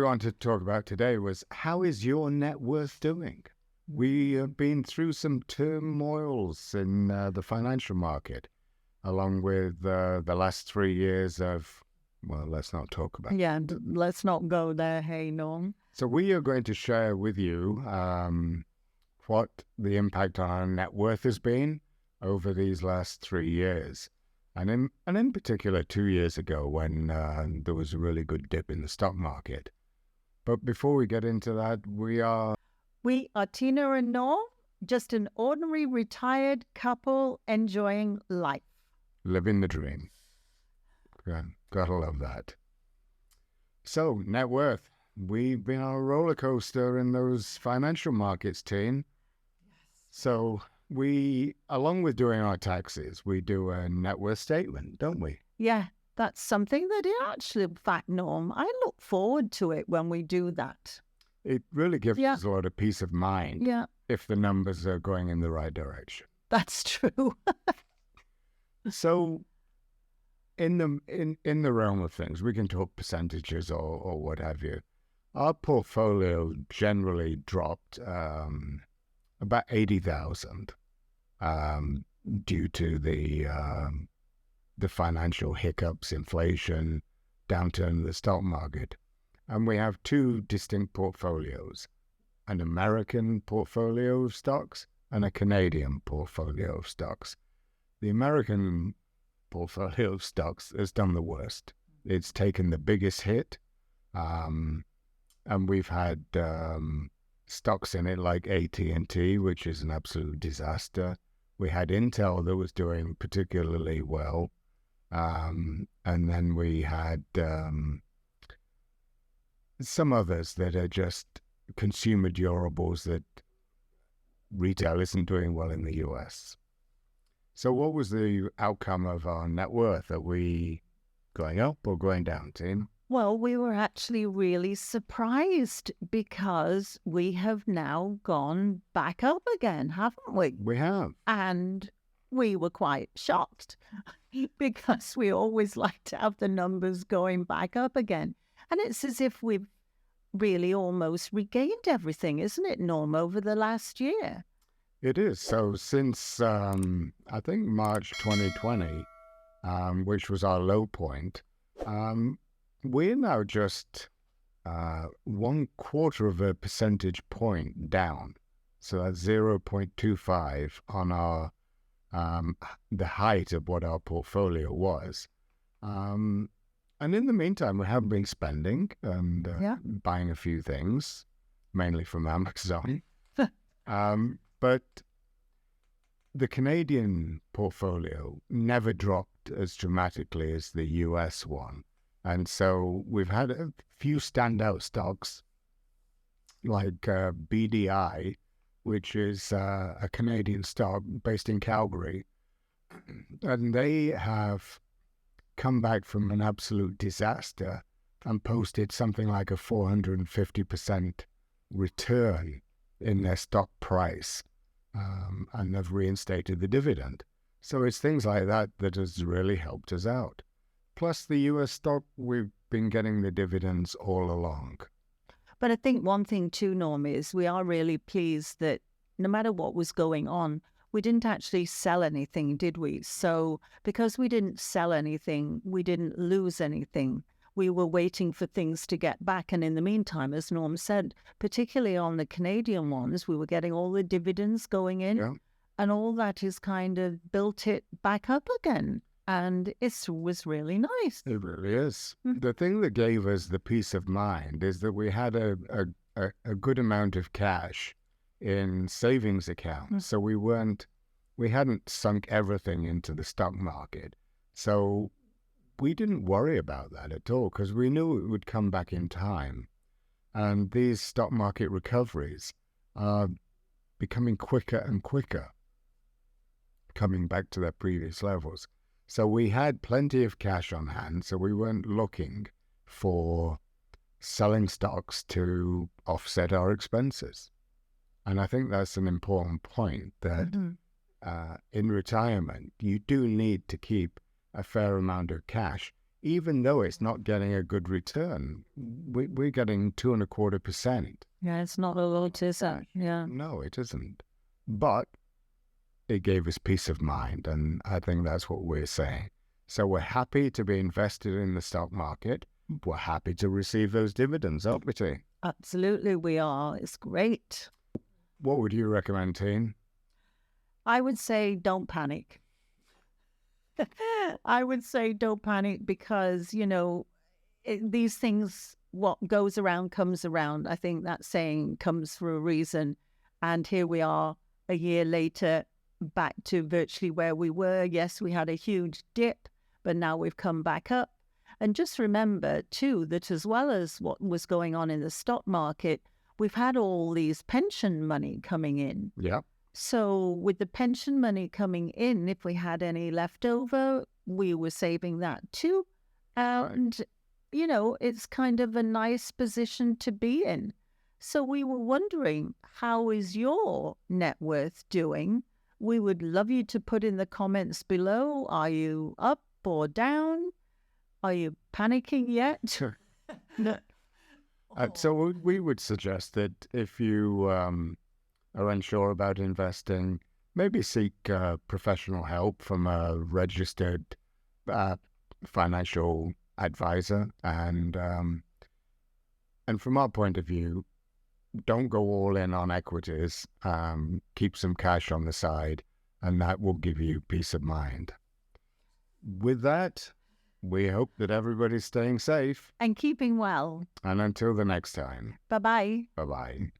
wanted to talk about today was, how is your net worth doing? We have been through some turmoils in the financial market, along with the last 3 years of, well, let's not talk about it. Yeah, let's not go there, hey, Norm. So we are going to share with you what the impact on our net worth has been over these last 3 years. And in particular, 2 years ago when there was a really good dip in the stock market. But before we get into that, we are Tina and Norm, just an ordinary retired couple enjoying life. living the dream. Yeah, gotta love that. So, net worth. We've been on a roller coaster in those financial markets, Teen. So we, along with doing our taxes, we do a net worth statement, don't we? Yeah, that's something that actually, in fact, Norm, I look forward to it when we do that. It really gives us a lot of peace of mind if the numbers are going in the right direction. That's true. So in the realm of things, we can talk percentages or what have you. Our portfolio generally dropped about 80,000 due to the financial hiccups, inflation, downturn of the stock market. And we have two distinct portfolios, an American portfolio of stocks and a Canadian portfolio of stocks. The American portfolio of stocks has done the worst. It's taken the biggest hit, and we've had stocks in it like AT&T, which is an absolute disaster. We had Intel that was doing particularly well, and then we had some others that are just consumer durables that retail isn't doing well in the US. So what was the outcome of our net worth? Are we going up or going down, Tim? Well, we were actually really surprised because we have now gone back up again, haven't we? We have. And we were quite shocked because we always like to have the numbers going back up again. And it's as if we've really almost regained everything, isn't it, Norm, over the last year? It is. So since, I think, March 2020, which was our low point, we're now just 1/4 of a percentage point down. So that's 0.25 on our the height of what our portfolio was. And in the meantime, we have been spending and buying a few things, mainly from Amazon. But the Canadian portfolio never dropped as dramatically as the US one. And so we've had a few standout stocks like BDI, which is a Canadian stock based in Calgary. And they have come back from an absolute disaster and posted something like a 450% return in their stock price, and have reinstated the dividend. So it's things like that that has really helped us out. Plus the US stock, we've been getting the dividends all along. But I think one thing too, Norm, is we are really pleased that no matter what was going on, we didn't actually sell anything, did we? So because we didn't sell anything, we didn't lose anything. We were waiting for things to get back. And in the meantime, as Norm said, particularly on the Canadian ones, we were getting all the dividends going in. Yeah. And all that is kind of built it back up again. And it was really nice. It really is. The thing that gave us the peace of mind is that we had a good amount of cash in savings accounts. So we hadn't sunk everything into the stock market. So we didn't worry about that at all because we knew it would come back in time. And these stock market recoveries are becoming quicker and quicker, coming back to their previous levels. So we had plenty of cash on hand, so we weren't looking for selling stocks to offset our expenses. And I think that's an important point, that in retirement, you do need to keep a fair amount of cash even though it's not getting a good return. We're getting 2.25%. Yeah, it's not a lot, is it? Yeah. No, it isn't. But it gave us peace of mind, and I think that's what we're saying. So we're happy to be invested in the stock market. We're happy to receive those dividends, aren't we, T? Absolutely, we are. It's great. What would you recommend, Teen? I would say don't panic. I would say don't panic because, these things, what goes around comes around. I think that saying comes for a reason. And here we are a year later, back to virtually where we were. Yes, we had a huge dip, but now we've come back up. And just remember, too, that as well as what was going on in the stock market, we've had all these pension money coming in. Yeah. So with the pension money coming in, if we had any left over, we were saving that too. And, it's kind of a nice position to be in. So we were wondering, how is your net worth doing? We would love you to put in the comments below. Are you up or down? Are you panicking yet? Sure. No. So we would suggest that if you are unsure about investing, maybe seek professional help from a registered financial advisor. And from our point of view, don't go all in on equities. Keep some cash on the side, and that will give you peace of mind. With that, we hope that everybody's staying safe. And keeping well. And until the next time, Bye-bye. bye-bye.